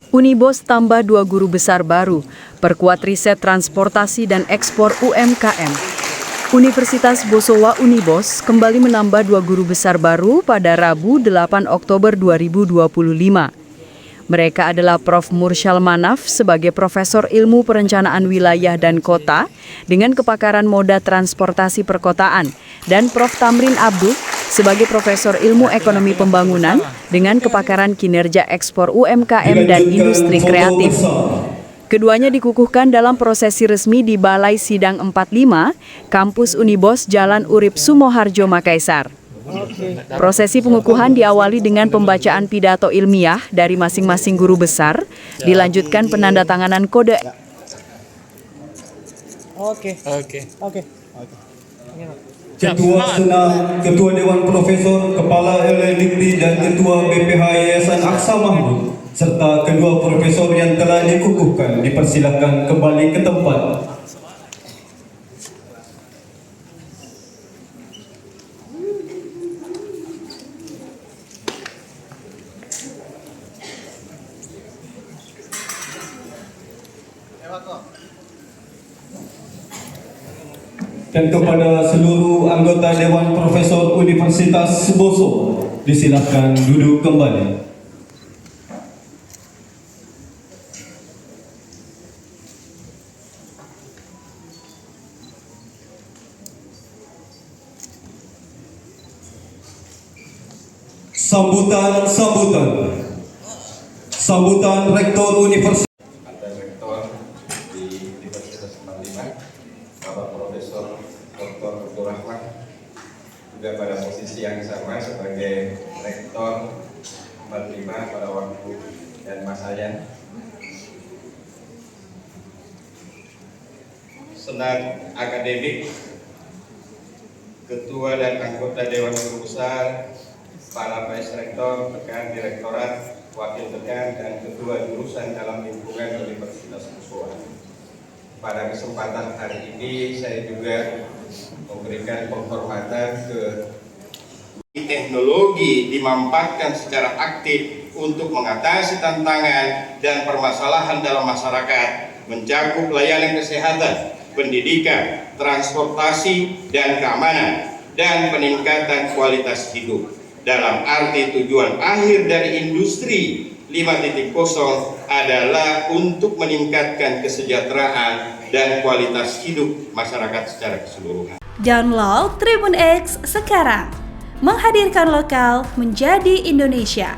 Unibos tambah 2 guru besar baru, perkuat riset transportasi dan ekspor UMKM. Universitas Bosowa Unibos kembali menambah 2 guru besar baru pada Rabu 8 Oktober 2025. Mereka adalah Prof. Mursyal Manaf sebagai Profesor Ilmu Perencanaan Wilayah dan Kota dengan kepakaran moda transportasi perkotaan dan Prof. Tamrin Abduh sebagai Profesor Ilmu Ekonomi Pembangunan dengan kepakaran kinerja ekspor UMKM dan industri kreatif. Keduanya dikukuhkan dalam prosesi resmi di Balai Sidang 45, Kampus Unibos Jalan Urip Sumoharjo, Makassar. Prosesi pengukuhan diawali dengan pembacaan pidato ilmiah dari masing-masing guru besar, dilanjutkan penandatanganan kode. Ketua Senat, Ketua Dewan Profesor, Kepala LLDikti dan Ketua BPH Yayasan Aksa Mahmud serta kedua profesor yang telah dikukuhkan dipersilakan kembali ke tempat. Dan kepada seluruh anggota Dewan Profesor Universitas Boso, disilakan duduk kembali. Sambutan Rektor Universitas. Ada Rektor di Universitas 45, Bapak Profesor Dr. Abdul Rahman, juga pada posisi yang sama sebagai Rektor 45 pada waktu dan masanya. Senat akademik, Ketua dan anggota Dewan Guru Besar, para Vice Rektor, Dekan Direktorat, Wakil Dekan, dan Ketua Jurusan dalam lingkungan Universitas Bosowa. Pada kesempatan hari ini saya juga memberikan penghormatan ke teknologi dimanfaatkan secara aktif untuk mengatasi tantangan dan permasalahan dalam masyarakat, mencakup layanan kesehatan, pendidikan, transportasi, dan keamanan, dan peningkatan kualitas hidup. Dalam arti tujuan akhir dari industri 5.0 adalah untuk meningkatkan kesejahteraan dan kualitas hidup masyarakat secara keseluruhan. Download Tribun X sekarang, menghadirkan lokal menjadi Indonesia.